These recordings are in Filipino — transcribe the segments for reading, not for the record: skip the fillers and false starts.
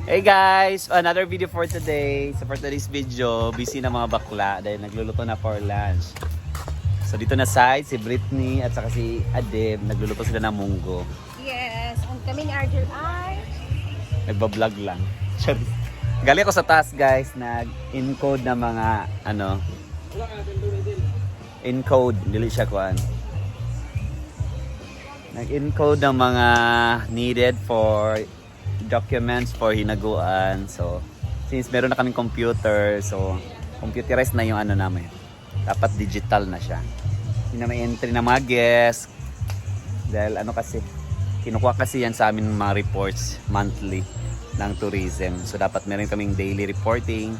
Hey guys! Another video for today. So for today's video, busy na mga bakla dahil nagluluto na for lunch. So dito na side, si Britney at saka si Adeb, nagluluto sila ng munggo. Yes, ang kami ni Arthur ay Nagbablog lang. Galing ako sa task guys, nag-encode na mga encode, dili siya kuan. Nag-encode ng mga needed for documents for hinaguan. So since meron na kaming computer, so computerized na yung namin. Dapat digital na siya. Hindi na may entry na mga guests. Dahil kasi, kinukuha kasi yan sa amin mga reports monthly ng tourism. So dapat meron kaming daily reporting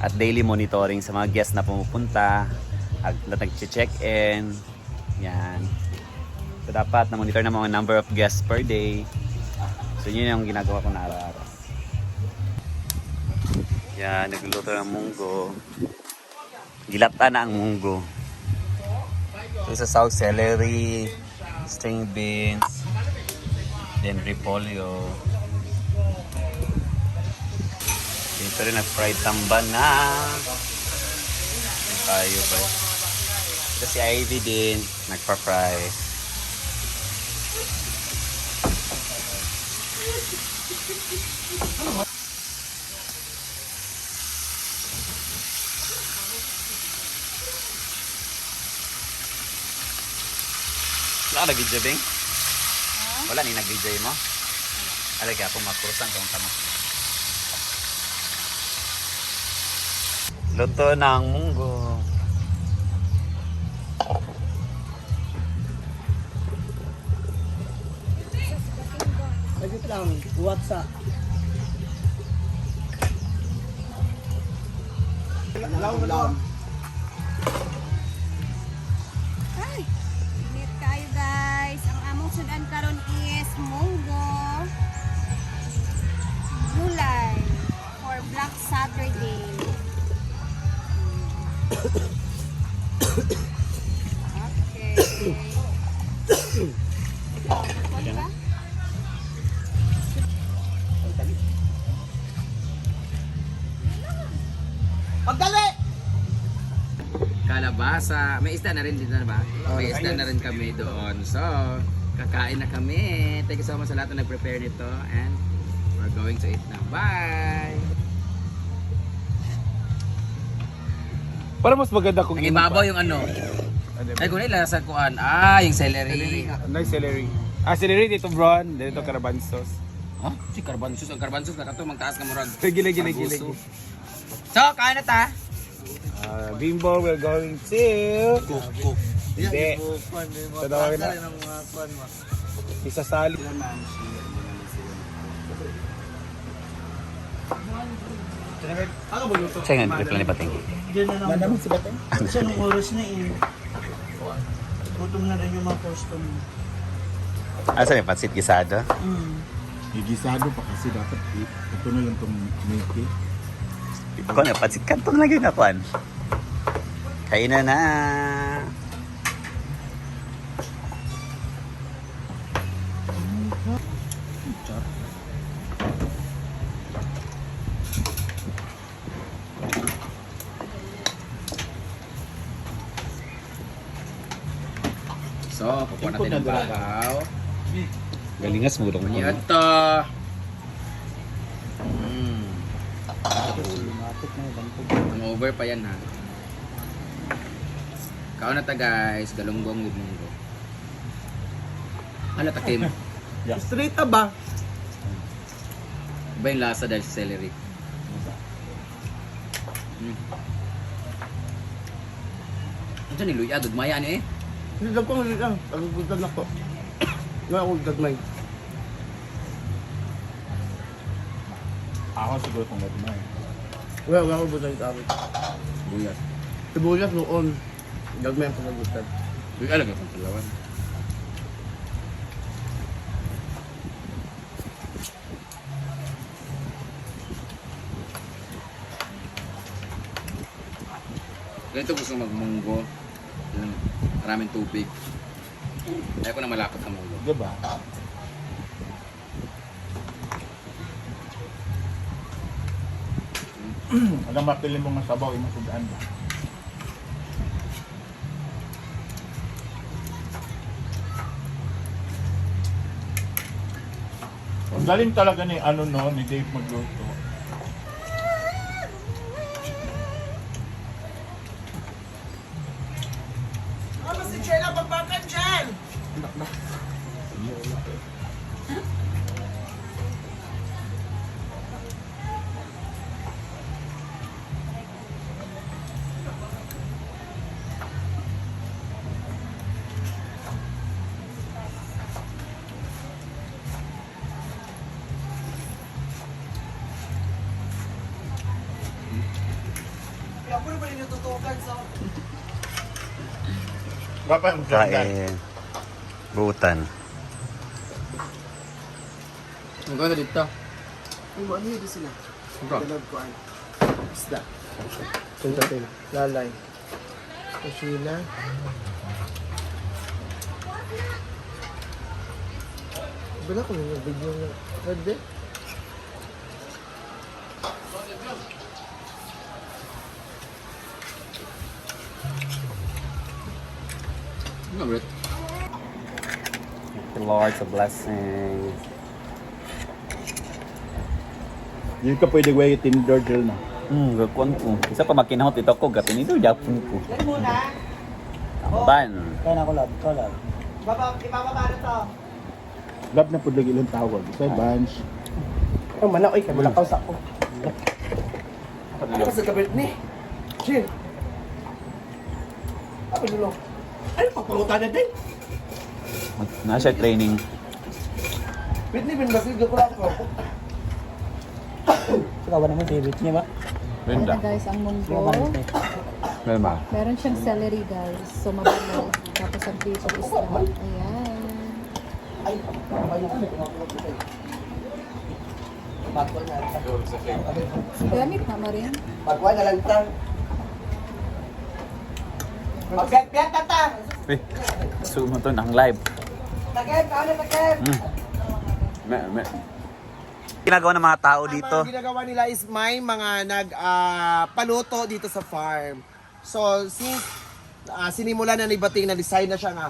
at daily monitoring sa mga guests na pumupunta at nag-check-in. Yan. So dapat na-monitor na mga number of guests per day. So yun yung ginagawa ko na araw-araw. Yan, nagluluto ng munggo. Gilata na ang munggo. So sa sauce, celery, string beans, then repolyo. Dito rin nag-fried tamban na. Tayo ba? Ito si Ivy din, nagpa-fry. Wala ka nag-video, Bing? Wala ni nag-video mo? Alagay ako makurusan kung tama. Luto ng munggo. Agit lang, WhatsApp. Laon. ay, init kayo guys. Ang among sudan karon is munggo gulay for Black Saturday. Okay. Ano ba? Pagdali! Kalabasa. May isda na rin dito na ba? May isda na rin kami doon. So, kakain na kami. Thank you so much sa lahat na nag-prepare nito. And we're going to eat now. Bye! Para mas maganda kung Ang ibabaw yung ay kung nila sa kuan. Yung celery. Ano yung celery? Celery dito brown, dito carabansos. Oh, si carbansus. Ang carbansus na kato magtaas ka murag. Lagi. So, kain na ta. Bimbo, we're going to cook. Hindi. Sa tawagin na. Isasali. Siya nga, hindi pala ni Bating. Diyan na naman. Madamang si Bateng? Kasi nung oras na gutom na rin yung mga customer. Asa yung pansit gisado? Gigisado pa kasi dapat ito na lang itong milky. Ako na, pansit kantong lagi na kuan. Kainan na. So, kukuha natin ng babaw. Galingas mo dong. Ito. Ang over pa yan ha. Kaon na ta guys, galunggong with munggo. Ano ta Kim? Straight ba? Iba yung lasa dahil sa celery. Ano ni Luya? Gagmaya ano eh? Hindi lang ko, hindi lang. Pagkukutan ako. Nga ako gagmay. Ako siguro kung gagmay. Wala ako butang kami. Buyas. Sibuyas noon. Gagmay ang pagkukutan. Luya lang ang palawan. Ganito gusto magmunggo. Maraming tubig. Ayaw ko na malapot na munggo. Diba? Hanggang mapili mo nga sabaw, imasudaan ba? Ang galing talaga ni ano no, ni Dave magluto. Papa, ang Kain. Butan. Ang ganda dito. Isda. Suntatin. Lalay. Kusina. Bala ko yung video nga. Pwede? Ano bro? The Lord's a blessing. Hindi ka pwede gawin Tinder drill na. Gakuan ko. Isa pa makinahot ito ko. Gatin ito, Japon ko. Ban. Kaya na ko lab. Ibababa na to. Lab na po ilang tawag. Sa bunch. Oh, mana, oy, kaya mulakaw sa ako. Ano sa kabit ni? Chill. Apa dulu? Ano papangutan na din? Nasa training. Whitney, binbasig ko ako. Kawan naman favorite niya ba? Brenda. Ayan guys, ang munggo. Melma. Meron siyang celery guys. So mabango. Tapos ang piso isda. Ayan. Ay, Gamit na Marin. pagwa na lang tang. Magpiat tata. Eh, sumo to ang live. Takem, kaano takem. Ginagawa ng mga tao dito. Ang mga ginagawa nila is may mga nagpaluto dito sa farm. So, since sinimulan na ni Bating na design na siya nga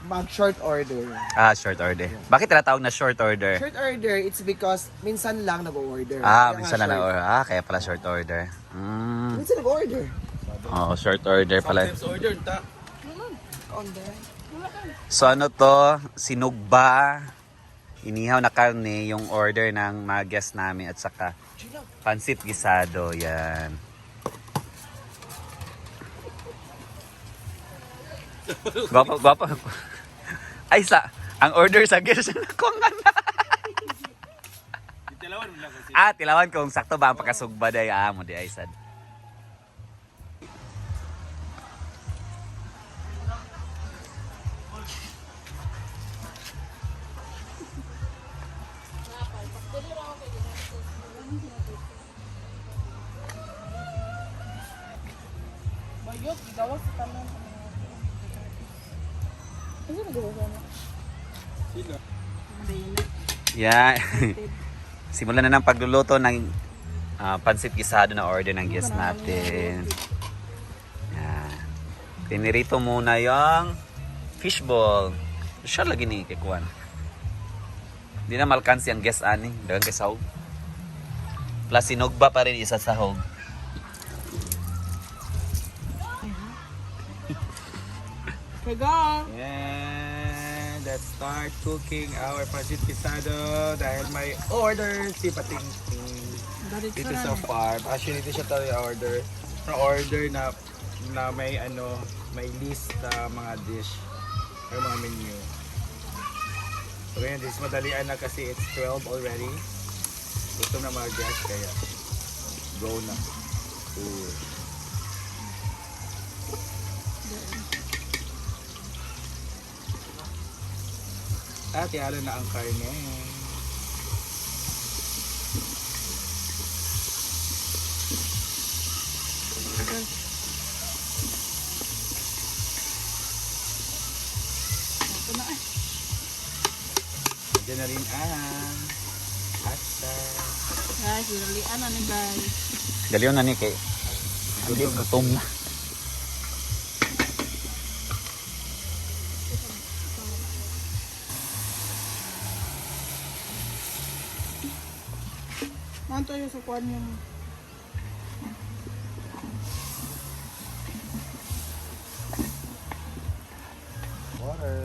mag-short order. Short order. Bakit tinatawag na short order? Short order, it's because minsan lang nag-order. Minsan lang na order. Kaya pala short order. Minsan nag-order. Oo, short order pala. order, ta. So ano to? Sinugba. Inihaw na karne yung order ng mga guests namin at saka pansit gisado. Yan. Gwapa. Ay, ang order sa guest kung ano. Tilawan kung sakto ba ang pagkasugba day mo di ay sad. Yeah. Simulan na ng pagluluto ng pansit gisado na order ng guest natin. Yan. Pinirito muna yung fishball. Siya lagi ni kikuan. Hindi na malkansi ang guest ani. Dagang kay sahog. Plus sinugba pa rin isa sahog. And let's start cooking our pancit pisado dahil may order si Pating dito sa farm. Actually, dito siya tayo order. Order na may may list na mga dish or mga menu. So ngayon, this madalian na kasi it's 12 already. Gusto na mga guests kaya go na. Ooh. At ihalo na ang karne. Diyan na rin ang pasta. Guys, hinalian na ni guys. Daliw na ni kay. Hindi gutom na. Manto yung sukuan yung Water.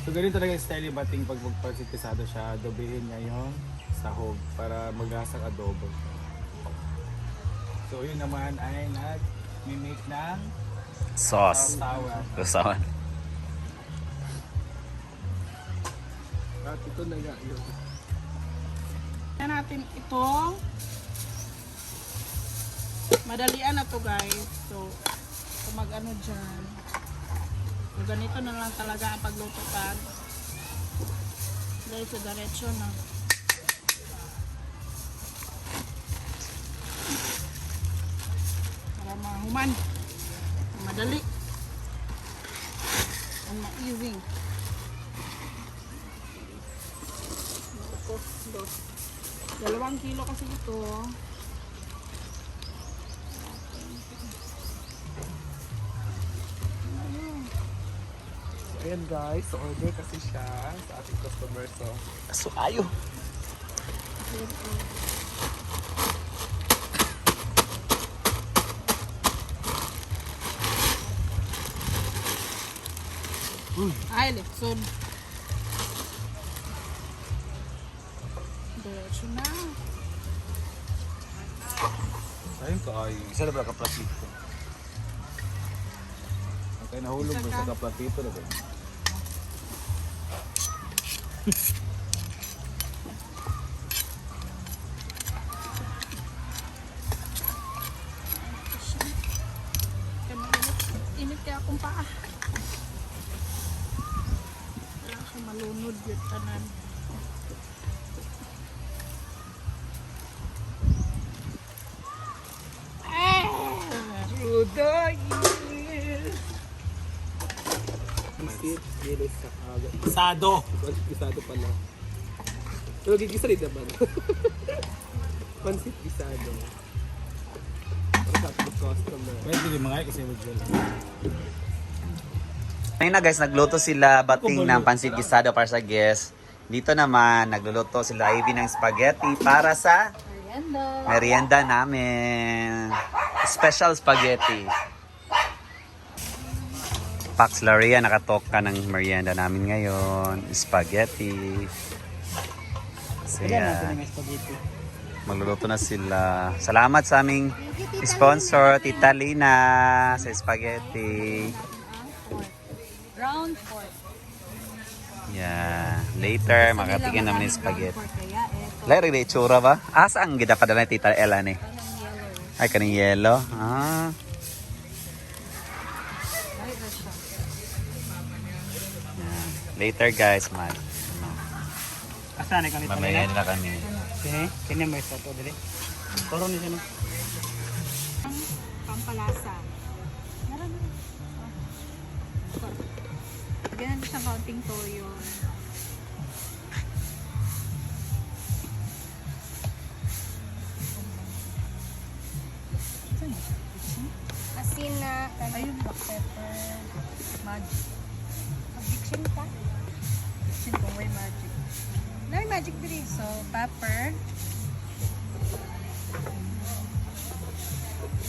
So ganito talaga yung style yung bating pag magpagsitisado siya, adobehin niya yung sahog para maglasang adobo. So yun naman ay nag-mimake ng Sauce. tawa. Gusawan. At ito na nga yun. Kaya natin itong madalian na to guys. So, kung mag-ano dyan. So, ganito na lang talaga ang pagluto pag dahil sa diretso na. Para mahuman. Madali. And ma-easy. Dos. 2 kilo kasi ito. So ayan guys, so order kasi siya sa ating customer. So So ayo. Ay, letson. Diretso na. ayun ka ay isa na ba kaplatito? Okay, nahulog mo sa kaplatito na ba? Kaya mainit. Init kaya akong paa. Wala siya malunod yung tanan. Sado! Gisado pala. Pero gigisa rin naman. Pansit gisado. Para sa ating customer. Pwede rin mga kasi mag-gel. Ayun na guys, nagluto sila bating ng pansit gisado para sa guest. Dito naman, nagluluto sila Ivy ng spaghetti para sa merienda namin. Special spaghetti. Pax Laria, nakatok ka ng merienda namin ngayon. Spaghetti. So yan. Magluluto na sila. Salamat sa aming sponsor, Tita Lina, sa spaghetti. Round pork. Yeah. Later, makatikin naman yung spaghetti. Kaya eto. Later, di itsura ba? Asa ang gidapadala ni Tita Ella ni? Yellow. Ay, kaning yellow. Ah. Ay, siya. Yeah. Later guys, Asan ka nito? mamaya na kami. Kini mo isa to dili. Toro ni sino? Pampalasa. Meron na. Ganyan din siyang kaunting toyo. Asin na. Ayun, black pepper. Magic. Mag-diction ka? Diction kung may magic. May magic din. So, pepper.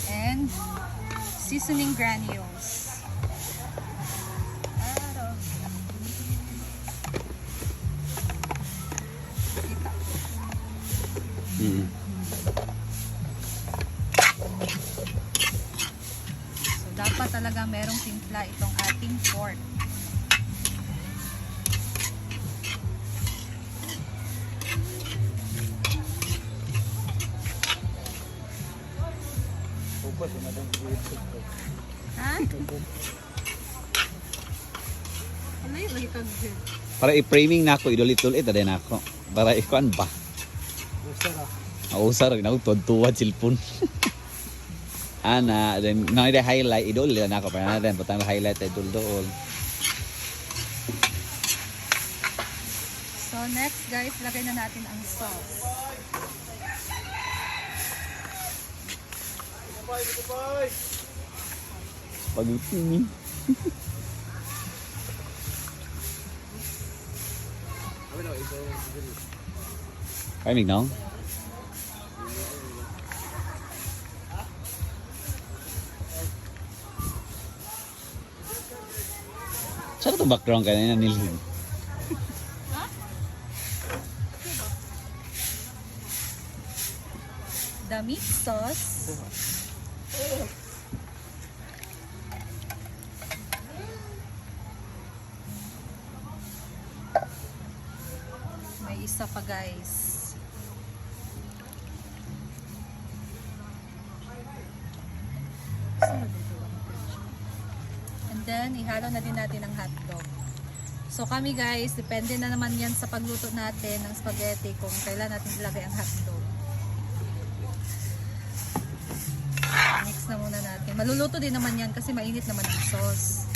And seasoning granules. Mm. So, dapat talaga merong timpla itong ating pork. Ha? Ano yung lagi kang good? Para i-framing na ako, idulit-ulit na din ako. Para ikuan ba? Usar, tuwad silpon. Ana, then na highlight idol na ako para natin putang highlight idol doon. So next guys, lagay na natin ang sauce. Spaghetti ni. Ay, mignaw? Saan ito background kanina nilhin? The meat sauce. May isa pa guys. And then, ihalo na din natin ang hotdog. So kami guys, depende na naman yan sa pagluto natin ng spaghetti kung kailan natin ilagay ang hotdog. Mix na muna natin. Maluluto din naman yan kasi mainit naman ang sauce.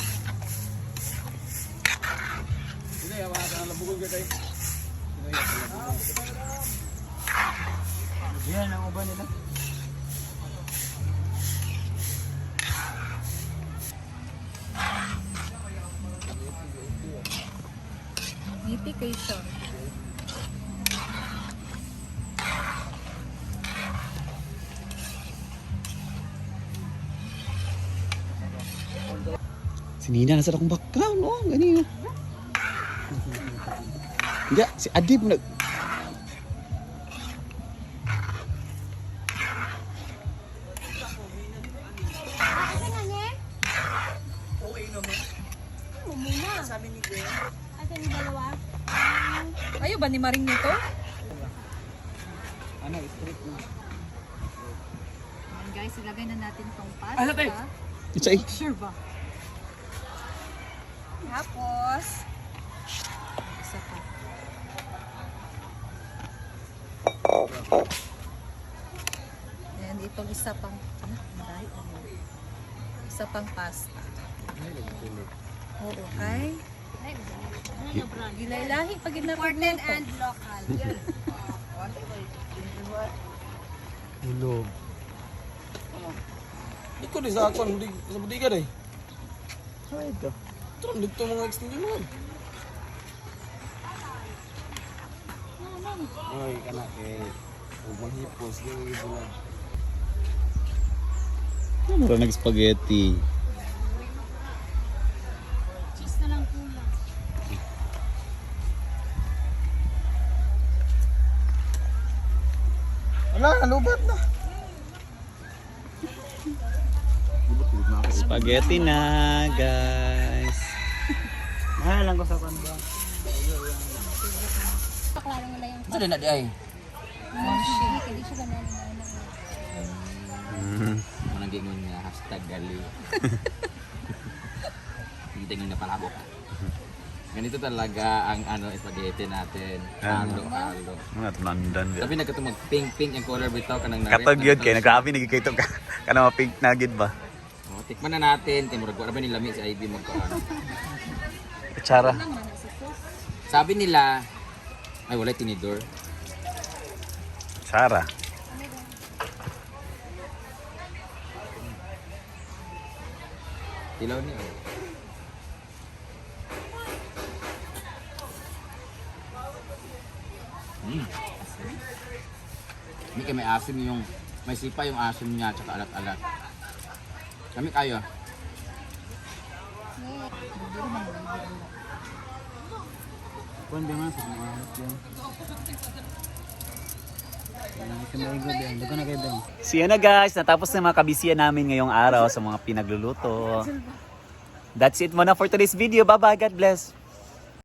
Yan ang uban nila. Niti kay siya. Si Nina nasa akong background, oh, ganyan. Hindi, si Adib nag... Ayaw ba ni Maring nito? Ano, straight mo. Ayan guys, ilagay na natin tong pasta. Ano tayo? It's ay... Sure ba? Tapos, isa pa. And itong isa pang, isa pang pasta. Oo, ay. Gilay-lahi pag Important and local. Hulog. Di ko di sa akon, sa budiga rin. Ay, ito. Ito, dito mga extended mo. Ay, kana kay maghipos, di mo ibulag. Ano mura nag-spaghetti? Cheese na lang kulang. Wala, nalubat na. Spaghetti na, guys. Mahal lang ko sa kanda. Paklarang nila yung Ito din na di ay. hindi siya ganun. Manang gingon nga hashtag gali. Hindi nga napalabok. Ganito talaga ang ano spaghetti natin. Halo-halo. Mga tunandan. Sabi nagkatumag pink-pink ang color bitaw kanang Katog yun kay nagrabi nagkikito ka. Kana pink nugget ba? Oh, tikman na natin. Timurag ko ba nila si Ivy magkuhan. Kutsara. Sabi nila ay wala tinidor. Kutsara. Tilaw niya. Hindi kami asim yung may sipa yung asim niya tsaka alat-alat. Kami kayo. Kundi man sa mga yan. So yan na guys, natapos na mga kabisiyan namin ngayong araw sa mga pinagluluto. That's it muna for today's video. Bye bye, God bless.